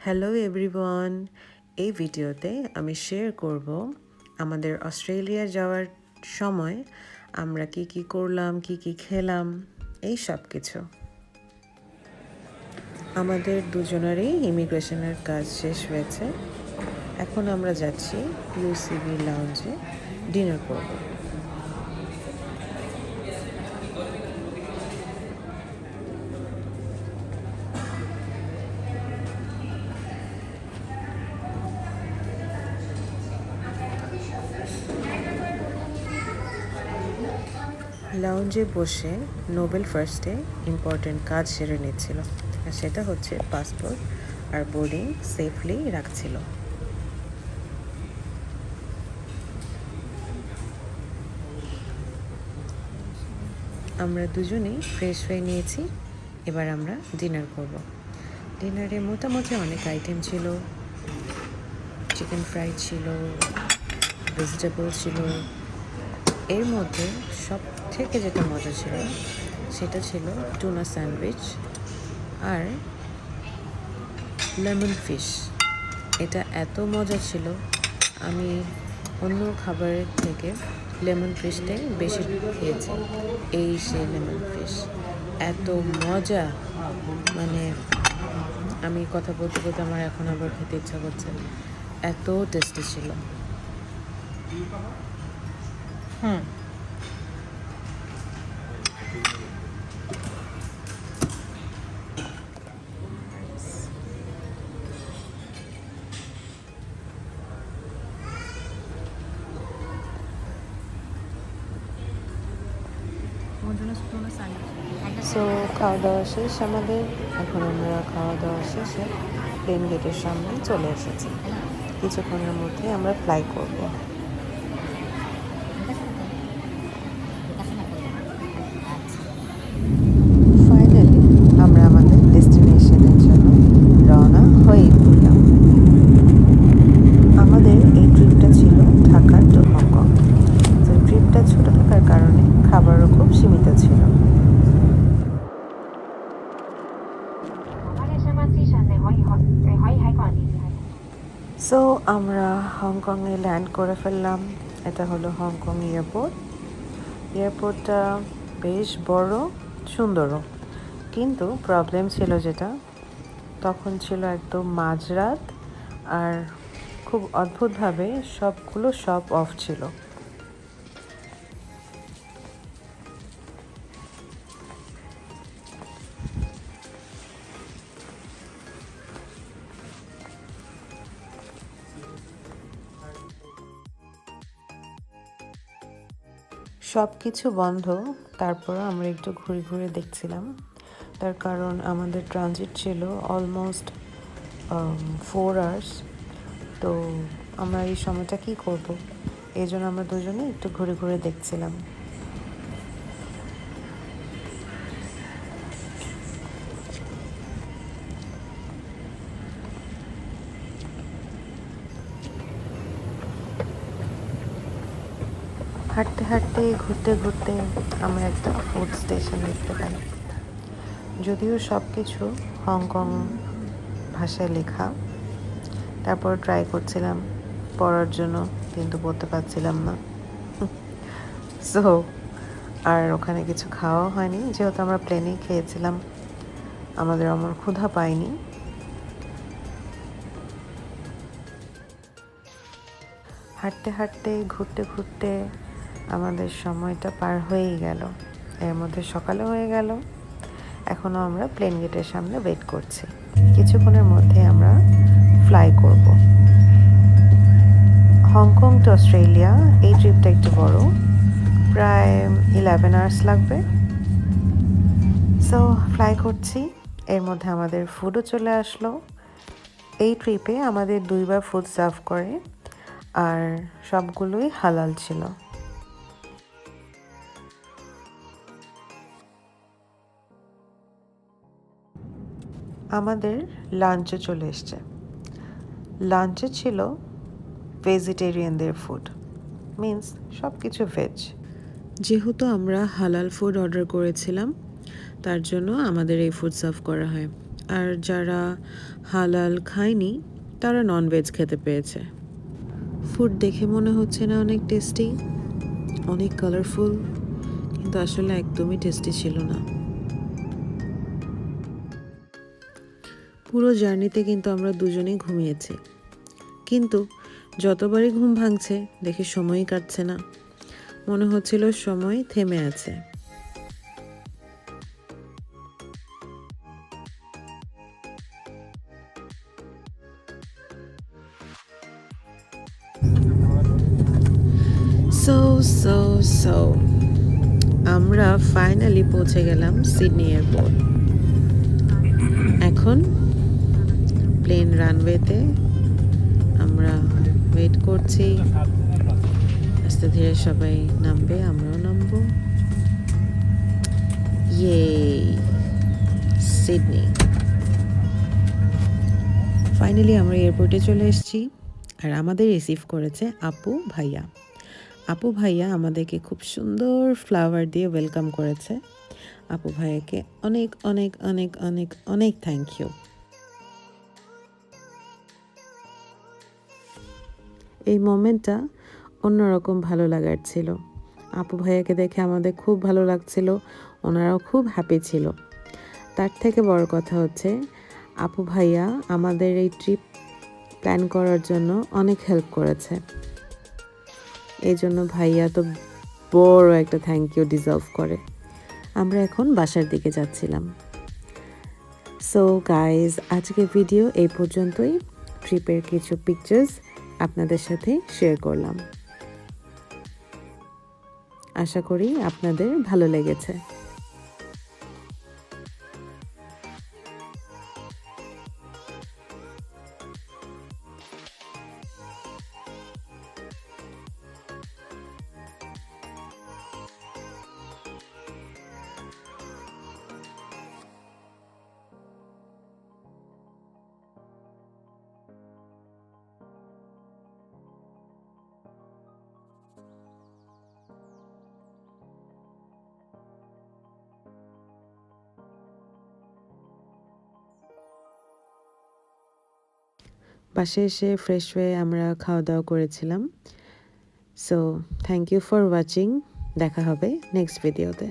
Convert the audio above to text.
Hello everyone, এই ভিডিওতে আমি শেয়ার করব আমাদের অস্ট্রেলিয়া যাওয়ার সময় আমরা কি কি করলাম, কি কি খেলাম, এই সব কিছু। আমাদের দুজনেরই ইমিগ্রেশনের কাজ শেষ হয়েছে। এখন আমরা যাচ্ছি ইউসিবি লাউঞ্জে ডিনার করব। লাউঞ্জে বসে নোবেল ফার্স্টে ইম্পর্টেন্ট কাজ সেরে নিচ্ছিল, আর সেটা হচ্ছে পাসপোর্ট আর বোর্ডিং সেফলি রাখছিল। আমরা দুজনেই ফ্রেশ হয়ে নিয়েছি, এবার আমরা ডিনার করব। ডিনারে মোটামুটি অনেক আইটেম ছিল। চিকেন ফ্রাই ছিল, ভেজিটেবল ছিল, এর মধ্যে সব থেকে যেটা মজা ছিল সেটা ছিল টুনা স্যান্ডউইচ আর লেমন ফিশ। এটা এত মজা ছিল, আমি অন্য খাবারের থেকে লেমন ফিশটাই বেশি খেয়েছি। এই সেই লেমন ফিশ এত মজা, মানে আমি কথা বলতে বলতে আমার এখন আবার খেতে ইচ্ছা করছে, এত টেস্টি ছিল। সো খাওয়া দাওয়া শেষ আমাদের। এখন আমরা খাওয়া দাওয়া শেষে প্লেন গেটের সামনে চলে এসেছি। কিছুক্ষণের মধ্যে আমরা ফ্লাই করব। ফাইনালি আমরা আমাদের ডেস্টিনেশনের জন্য রওনা হয়ে পড়লাম। আমাদের এই ট্রিপটা ছিল ঢাকা টু হংকং। তো ট্রিপটা ছোট থাকার কারণে খাবারও খুব সীমিত ছিল। সো আমরা হংকংয়ে ল্যান্ড করে ফেললাম। এটা হলো হংকং এয়ারপোর্ট। এয়ারপোর্টটা বেশ বড়, সুন্দরও, কিন্তু প্রবলেম ছিল যেটা, তখন ছিল একদম মাঝরাত, আর খুব অদ্ভুতভাবে সবগুলো শপ অফ ছিল। সব কিছু বন্ধ, তারপরও আমরা একটু ঘুরে ঘুরে দেখছিলাম। তার কারণ আমাদের ট্রানজিট ছিল অলমোস্ট 4 আওয়ার্স। তো আমরা এই সময়টা কি করব, এই জন্য আমরা দুজনে একটু ঘুরে ঘুরে দেখছিলাম। হাঁটতে হাঁটতে ঘুরতে ঘুরতে আমরা একটা ফুড স্টেশন দেখতে পাই। যদিও সব কিছু হংকং ভাষায় লেখা, তারপর ট্রাই করছিলাম পড়ার জন্য, কিন্তু পড়তে পারছিলাম না। সো আর ওখানে কিছু খাওয়া হয়নি, যেহেতু আমরা প্লেনেই খেয়েছিলাম, আমাদের আমার ক্ষুধা পায়নি। হাঁটতে হাঁটতে ঘুরতে ঘুরতে আমাদের সময়টা পার হয়েই গেল। এর মধ্যে সকালে হয়ে গেল। এখনও আমরা প্লেন গেটের সামনে ওয়েট করছি। কিছুক্ষণের মধ্যে আমরা ফ্লাই করব। হংকং টু অস্ট্রেলিয়া এই ট্রিপটা একটু বড়, প্রায় 11 আওয়ার্স লাগবে। সো ফ্লাই করছি, এর মধ্যে আমাদের ফুডও চলে আসলো। এই ট্রিপে আমাদের 2বার ফুড সার্ভ করে, আর সবগুলোই হালাল ছিল। আমাদের লাঞ্চে চলে এসছে। লাঞ্চে ছিল ভেজিটেরিয়ানদের ফুড, মিন্স সব কিছু ভেজ। যেহেতু আমরা হালাল ফুড অর্ডার করেছিলাম, তার জন্য আমাদের এই ফুড সার্ভ করা হয়। আর যারা হালাল খায়নি তারা ননভেজ খেতে পেয়েছে। ফুড দেখে মনে হচ্ছে না অনেক টেস্টি, অনেক কালারফুল, কিন্তু আসলে একদমই টেস্টি ছিল না। পুরো জার্নিতে কিন্তু আমরা দুজনেই ঘুমিয়েছি, কিন্তু যতবারই ঘুম ভাঙছে দেখে সময়ই কাটছে না, মনে হচ্ছিল সময় থেমে আছে। সো সো সো আমরা ফাইনালি পৌঁছে গেলাম সিডনি এয়ারপোর্ট। এখন প্লেন রানওয়েতে আমরা ওয়েট করছি, আস্তে ধীরে সবাই নামবে, আমরাও নামবো। ইয়ে, সিডনি। ফাইনালি আমরা এয়ারপোর্টে চলে এসেছি, আর আমাদের রিসিভ করেছে আপু ভাইয়া। আপু ভাইয়া আমাদেরকে খুব সুন্দর ফ্লাওয়ার দিয়ে ওয়েলকাম করেছে। আপু ভাইয়াকে অনেক অনেক অনেক অনেক অনেক থ্যাংক ইউ। এই মোমেন্টটা অন্যরকম ভালো লাগার ছিল। আপু ভাইয়াকে দেখে আমাদের খুব ভালো লাগছিল, ওনারাও খুব হ্যাপি ছিল। তার থেকে বড় কথা হচ্ছে আপু ভাইয়া আমাদের এই ট্রিপ প্ল্যান করার জন্য অনেক হেল্প করেছে। এই জন্য ভাইয়া তো বড় একটা থ্যাংক ইউ ডিজার্ভ করে। আমরা এখন বাসার দিকে যাচ্ছিলাম। সো গাইজ, আজকের ভিডিও এই পর্যন্তই। ট্রিপের কিছু পিকচার্স আপনাদের সাথে শেয়ার করলাম। আশা করি আপনাদের ভালো লেগেছে। বাসায় এসে ফ্রেশ হয়ে আমরা খাওয়া দাওয়া করেছিলাম। So thank you for watching. দেখা হবে নেক্সট ভিডিওতে।